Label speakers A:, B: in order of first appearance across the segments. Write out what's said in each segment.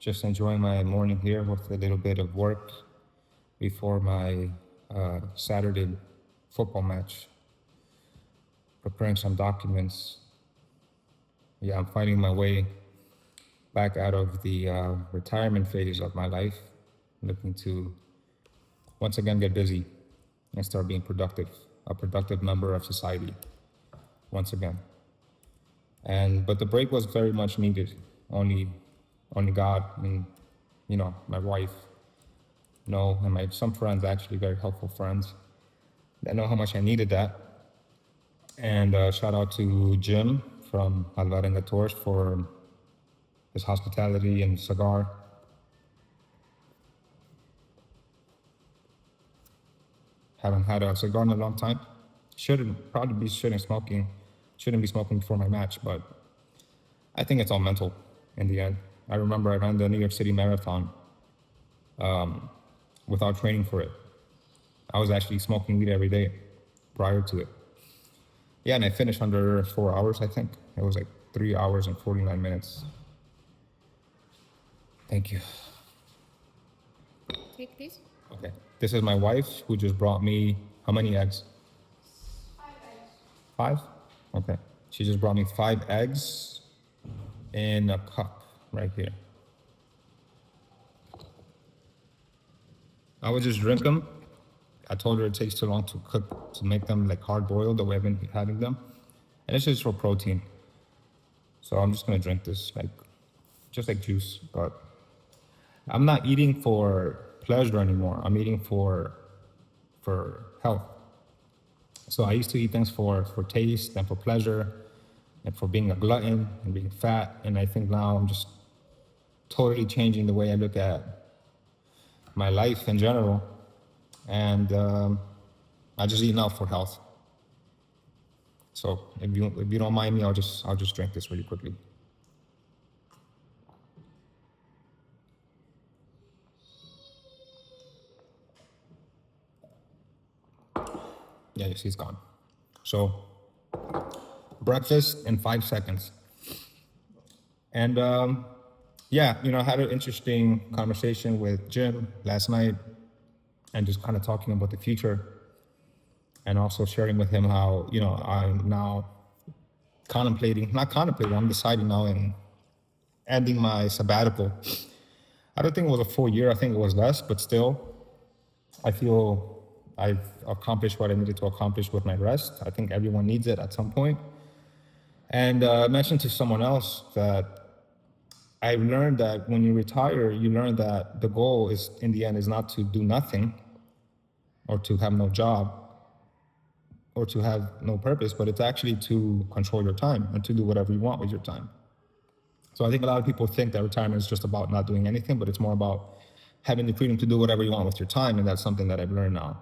A: Just enjoying my morning here with a little bit of work before my Saturday football match. Preparing some documents. Yeah, I'm fighting my way back out of the retirement phase of my life, looking to once again get busy and start being productive, a productive member of society once again. And but the break was very much needed. Only, only God and my wife know, and my some friends actually very helpful friends that know how much I needed that. And shout out to Jim from Alvarenga for his hospitality and cigar. Haven't had a cigar in a long time. Shouldn't be smoking before my match, but I think it's all mental in the end. I remember I ran the New York City Marathon without training for it. I was actually smoking weed every day prior to it. Yeah, and I finished under 4 hours, I think. It was like 3 hours and 49 minutes. Thank you.
B: Take this.
A: Okay. This is my wife who just brought me how many eggs?
B: 5 eggs.
A: 5? Okay. She just brought me 5 eggs in a cup right here. I would just drink them. I told her it takes too long to cook, to make them like hard boiled the way I've been having them. And it's just for protein. So I'm just gonna drink this just like juice. But I'm not eating for pleasure anymore. I'm eating for health. So I used to eat things for taste and for pleasure and for being a glutton and being fat. And I think now I'm just totally changing the way I look at my life in general. And I just eat now for health. So if you don't mind me, I'll just drink this really quickly. Yeah, you see it's gone. So breakfast in 5 seconds. And yeah, I had an interesting conversation with Jim last night and just kind of talking about the future and also sharing with him how, I'm now I'm deciding now in ending my sabbatical. I don't think it was a full year. I think it was less, but still, I feel I've accomplished what I needed to accomplish with my rest. I think everyone needs it at some point. And I mentioned to someone else that I've learned that when you retire, you learn that the goal is, in the end, is not to do nothing or to have no job or to have no purpose, but it's actually to control your time and to do whatever you want with your time. So I think a lot of people think that retirement is just about not doing anything, but it's more about having the freedom to do whatever you want with your time. And that's something that I've learned now.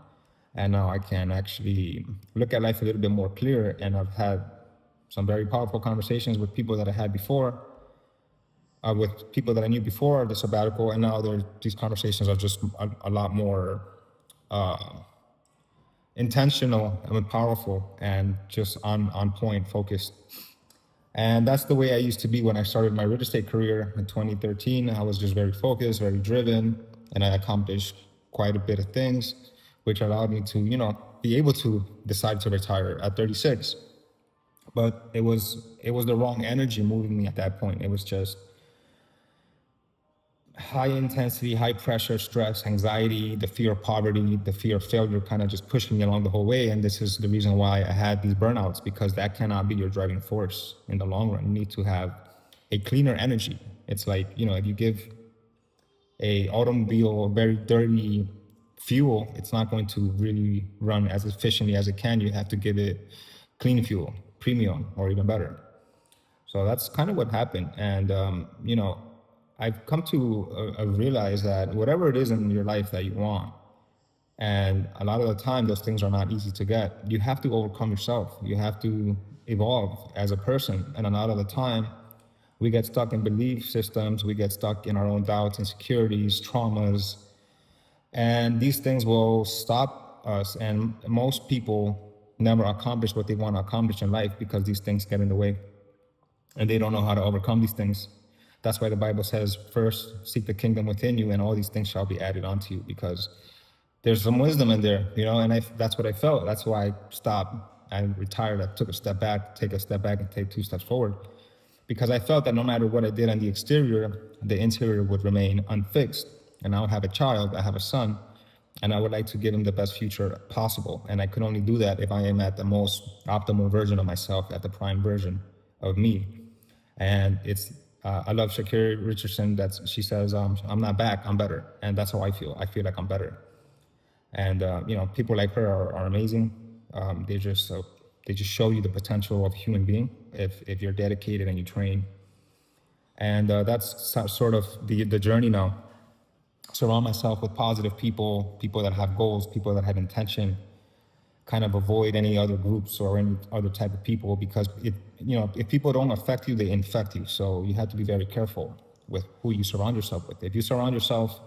A: And now I can actually look at life a little bit more clear. And I've had some very powerful conversations with people that I had before, with people that I knew before the sabbatical. And now these conversations are just a lot more intentional and powerful and just on point, focused. And that's the way I used to be when I started my real estate career in 2013. I was just very focused, very driven, and I accomplished quite a bit of things, which allowed me to, be able to decide to retire at 36. But it was the wrong energy moving me at that point. It was just high intensity, high pressure, stress, anxiety, the fear of poverty, the fear of failure kind of just pushing me along the whole way. And this is the reason why I had these burnouts, because that cannot be your driving force in the long run. You need to have a cleaner energy. It's like, if you give a automobile a very dirty fuel, it's not going to really run as efficiently as it can. You have to give it clean fuel, premium, or even better. So that's kind of what happened. And, I've come to realize that whatever it is in your life that you want, and a lot of the time those things are not easy to get, you have to overcome yourself. You have to evolve as a person. And a lot of the time we get stuck in belief systems, we get stuck in our own doubts, insecurities, traumas, and these things will stop us. And most people never accomplish what they want to accomplish in life because these things get in the way and they don't know how to overcome these things. That's why the Bible says, first seek the kingdom within you, and all these things shall be added onto you, because there's some wisdom in there, and that's what I felt. That's why I stopped. I retired. I took a step back, take a step back, and take 2 steps forward, because I felt that no matter what I did on the exterior, the interior would remain unfixed. And I would have a child, I have a son, and I would like to give him the best future possible. And I could only do that if I am at the most optimal version of myself, at the prime version of me. And I love Shakira Richardson. She says, "I'm not back, I'm better," and that's how I feel. I feel like I'm better. And people like her are amazing. They just show you the potential of a human being if you're dedicated and you train. And that's sort of the journey now. Surround myself with positive people that have goals, people that have intention. Kind of avoid any other groups or any other type of people, because if people don't affect you, they infect you. So you have to be very careful with who you surround yourself with. If you surround yourself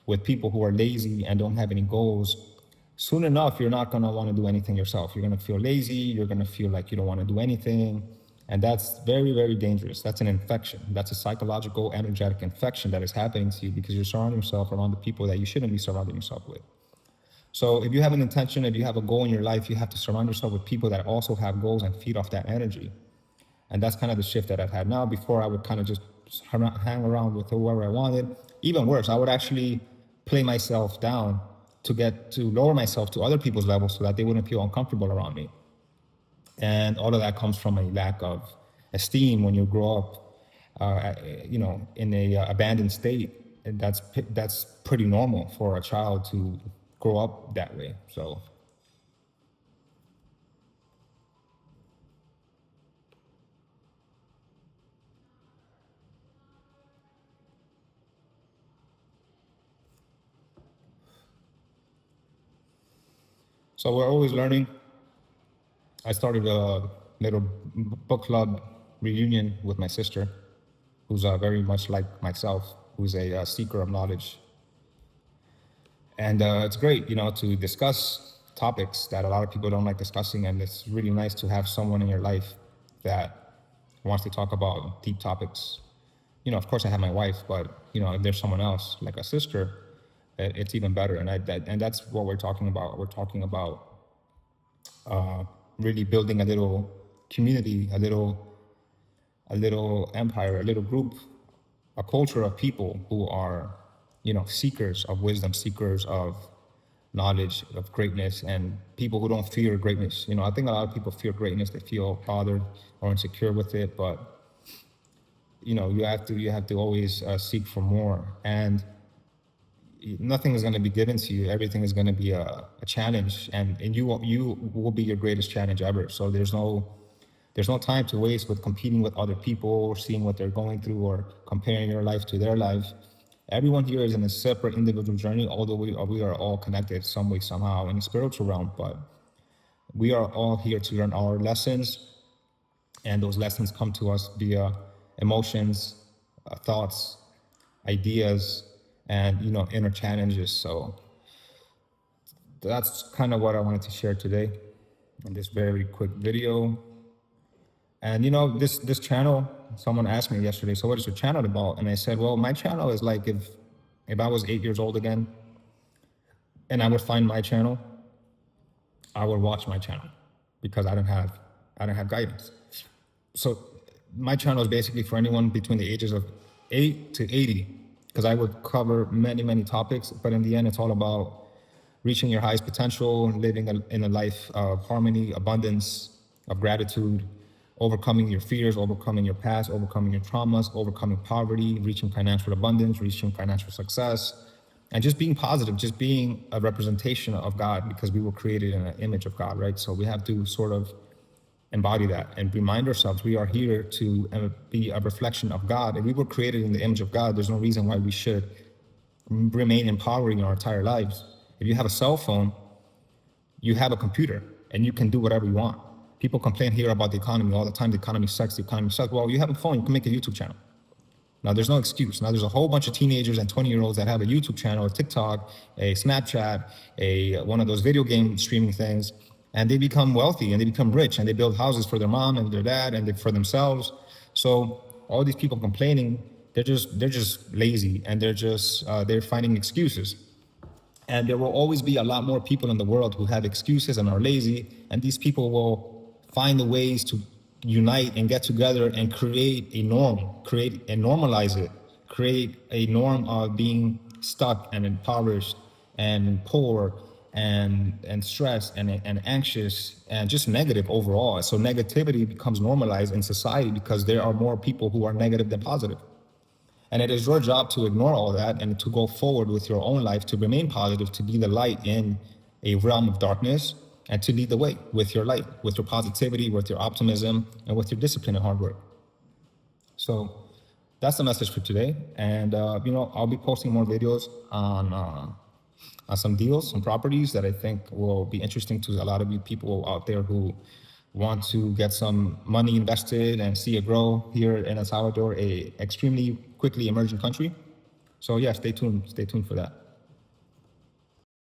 A: with people who are lazy and don't have any goals, soon enough, you're not going to want to do anything yourself. You're going to feel lazy. You're going to feel like you don't want to do anything. And that's very, very dangerous. That's an infection. That's a psychological, energetic infection that is happening to you because you're surrounding yourself around the people that you shouldn't be surrounding yourself with. So if you have an intention, if you have a goal in your life, you have to surround yourself with people that also have goals and feed off that energy. And that's kind of the shift that I've had now. Before, I would kind of just hang around with whoever I wanted. Even worse, I would actually play myself down to lower myself to other people's levels so that they wouldn't feel uncomfortable around me. And all of that comes from a lack of esteem when you grow up, in a abandoned state. And that's pretty normal for a child to grow up that way. So we're always learning. I started a little book club reunion with my sister, who's very much like myself, who's a seeker of knowledge. And it's great, to discuss topics that a lot of people don't like discussing. And it's really nice to have someone in your life that wants to talk about deep topics. Of course I have my wife, but if there's someone else, like a sister, it's even better. And that's what we're talking about. We're talking about really building a little community, a little empire, a little group, a culture of people who are, seekers of wisdom, seekers of knowledge, of greatness, and people who don't fear greatness. I think a lot of people fear greatness. They feel bothered or insecure with it, but you have to always seek for more. And nothing is going to be given to you. Everything is going to be a challenge, and you will be your greatest challenge ever. So there's no time to waste with competing with other people or seeing what they're going through or comparing your life to their life. Everyone here is in a separate individual journey, although we are all connected some way, somehow in the spiritual realm, but we are all here to learn our lessons, and those lessons come to us via emotions, thoughts, ideas, and inner challenges. So that's kind of what I wanted to share today in this very quick video. And this channel, someone asked me yesterday, so what is your channel about? And I said, well, my channel is like if I was 8 years old again and I would find my channel, I would watch my channel, because I don't have guidance. So my channel is basically for anyone between the ages of 8 to 80, because I would cover many, many topics, but in the end, it's all about reaching your highest potential, living in a life of harmony, abundance, of gratitude, overcoming your fears, overcoming your past, overcoming your traumas, overcoming poverty, reaching financial abundance, reaching financial success, and just being positive, just being a representation of God, because we were created in an image of God, right? So we have to sort of embody that and remind ourselves we are here to be a reflection of God. If we were created in the image of God, there's no reason why we should remain empowering our entire lives. If you have a cell phone, you have a computer, and you can do whatever you want. People complain here about the economy all the time. The economy sucks. Well, you have a phone, you can make a YouTube channel. Now, there's no excuse. Now, there's a whole bunch of teenagers and 20-year-olds that have a YouTube channel, a TikTok, a Snapchat, one of those video game streaming things, and they become wealthy and they become rich and they build houses for their mom and their dad and for themselves. So all these people complaining they're just lazy, and they're finding excuses. And there will always be a lot more people in the world who have excuses and are lazy. And these people will find the ways to unite and get together and create a norm, create and normalize it, create a norm of being stuck and impoverished and poor and stressed and anxious and just negative overall. So negativity becomes normalized in society because there are more people who are negative than positive. And it is your job to ignore all that and to go forward with your own life, to remain positive, to be the light in a realm of darkness, and to lead the way with your light, with your positivity, with your optimism, and with your discipline and hard work. So that's the message for today. And, I'll be posting more videos on some deals, some properties that I think will be interesting to a lot of you people out there who want to get some money invested and see it grow here in El Salvador, a extremely quickly emerging country. So yeah, stay tuned for that.